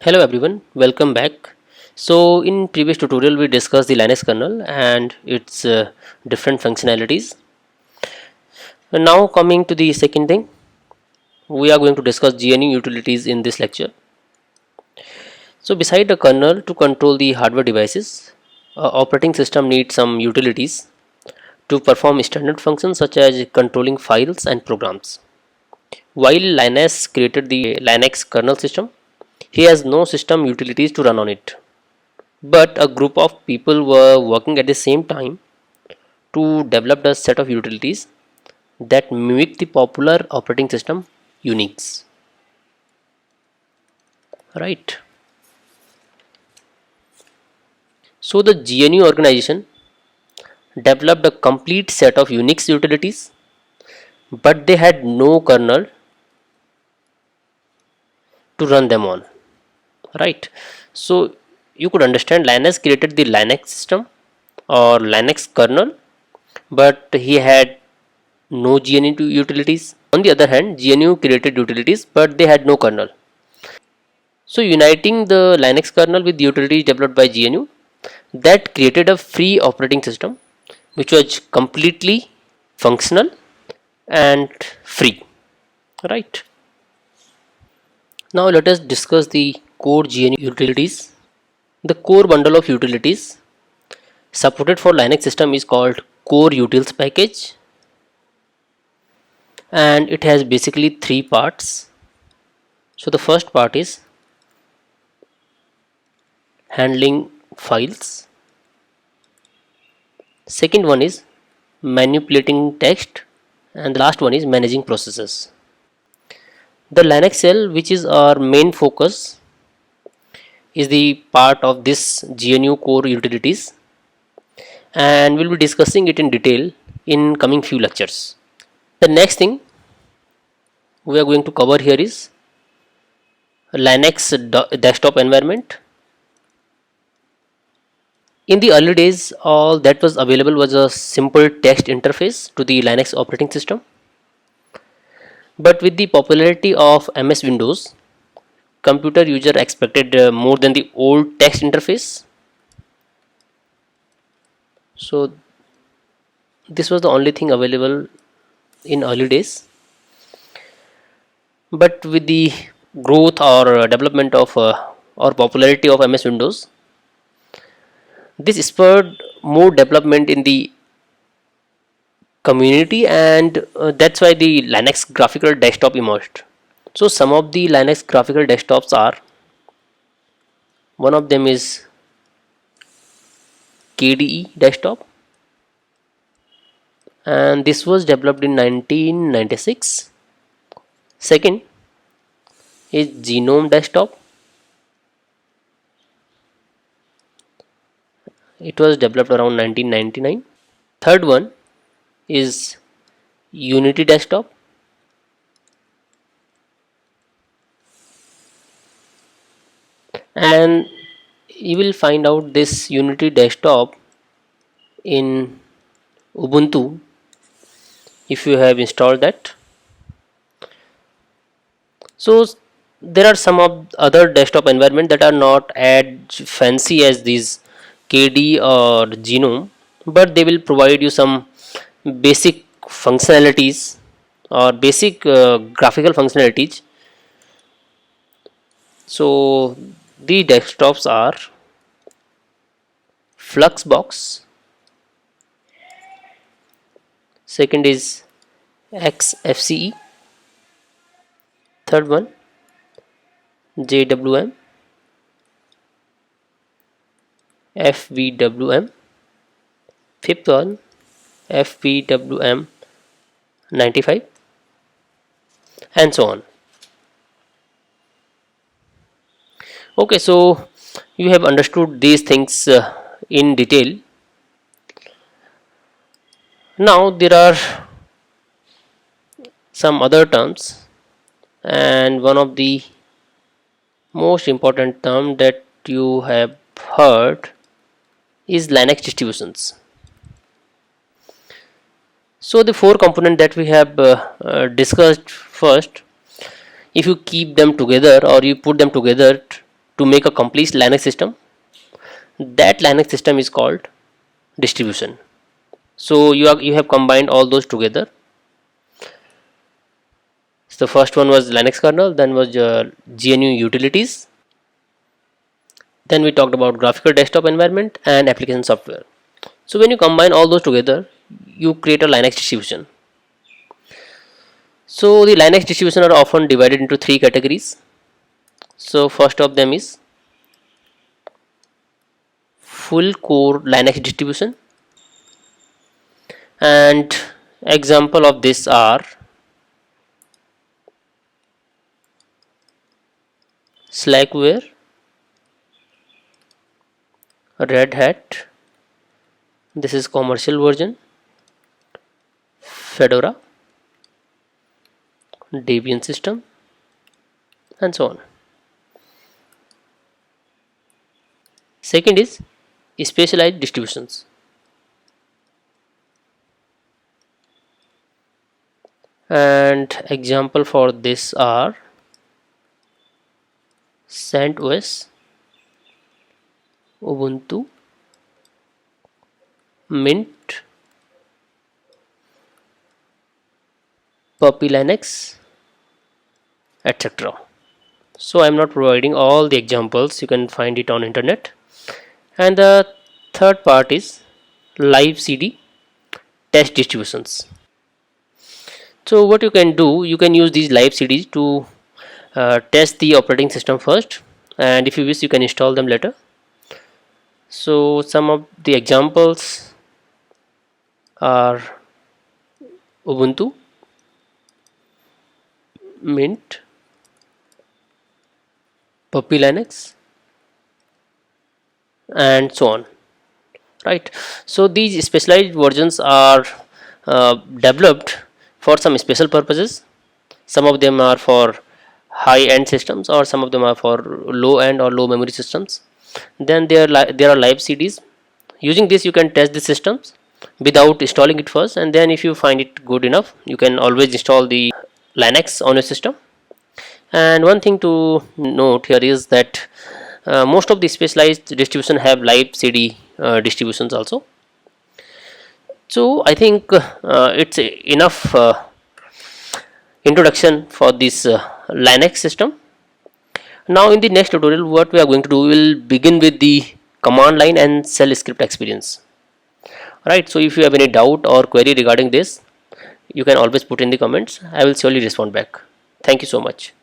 Hello everyone, welcome back. So in previous tutorial we discussed the Linux kernel and its different functionalities. And now coming to the second thing, we are going to discuss GNU utilities in this lecture. So beside the kernel to control the hardware devices, operating system needs some utilities to perform standard functions such as controlling files and programs. While Linus created the Linux kernel system, he has no system utilities to run on it. But a group of people were working at the same time to develop a set of utilities that mimic the popular operating system Unix. Right. So the GNU organization developed a complete set of Unix utilities, but they had no kernel to run them on. Right. So you could understand Linus created the Linux system or Linux kernel, but he had no GNU utilities. On the other hand, GNU created utilities, but they had no kernel. So uniting the Linux kernel with utilities developed by GNU, that created a free operating system which was completely functional and free. Right. Now let us discuss the core GNU utilities. The core bundle of utilities supported for Linux system is called Core Utils package, and it has basically three parts. So the first part is handling files, second one is manipulating text, and the last one is managing processes. The Linux shell, which is our main focus, is the part of this GNU core utilities, and we'll be discussing it in detail in coming few lectures. The next thing we are going to cover here is Linux desktop environment. In the early days, all that was available was a simple text interface to the Linux operating system. But with the popularity of MS Windows, computer user expected more than the old text interface. So this was the only thing available in early days. But with the growth or development of or popularity of MS Windows, this spurred more development in the community, and that's why the Linux graphical desktop emerged. So some of the Linux graphical desktops are, one of them is KDE desktop, and this was developed in 1996. Second is Genome desktop. It was developed around 1999. Third one is Unity desktop, and you will find out this Unity desktop in Ubuntu if you have installed that. So there are some of other desktop environment that are not as fancy as these KD or Genome, but they will provide you some basic functionalities or basic graphical functionalities. So the desktops are Fluxbox, second is XFCE, third one JWM, FVWM, fifth one FVWM 95, and so on. Okay, so you have understood these things in detail. Now there are some other terms, and one of the most important term that you have heard is Linux distributions. So the four components that we have discussed first, if you keep them together or you put them together, to make a complete Linux system. That Linux system is called distribution. So you have combined all those together. So the first one was Linux kernel, then was GNU utilities, then we talked about graphical desktop environment and application software. So when you combine all those together, you create a Linux distribution. So the Linux distribution are often divided into three categories. So first of them is full core Linux distribution, and example of this are Slackware, Red Hat, this is commercial version, Fedora, Debian system, and so on. Second is specialized distributions, and example for this are CentOS, Ubuntu, Mint, Puppy Linux, etc. So I am not providing all the examples, you can find it on internet. And the third part is live CD test distributions. So what you can do, you can use these live CDs to test the operating system first, and if you wish you can install them later. So some of the examples are Ubuntu, Mint, Puppy Linux, and so on, right? So these specialized versions are developed for some special purposes. Some of them are for high-end systems, or some of them are for low-end or low memory systems. Then there are live CDs. Using this you can test the systems without installing it first, and then if you find it good enough, you can always install the Linux on your system. And one thing to note here is that most of the specialized distribution have live CD distributions also. So I think it's enough introduction for this Linux system. Now in the next tutorial, what we are going to do, we will begin with the command line and shell script experience. Right, so if you have any doubt or query regarding this, you can always put in the comments. I will surely respond back. Thank you so much.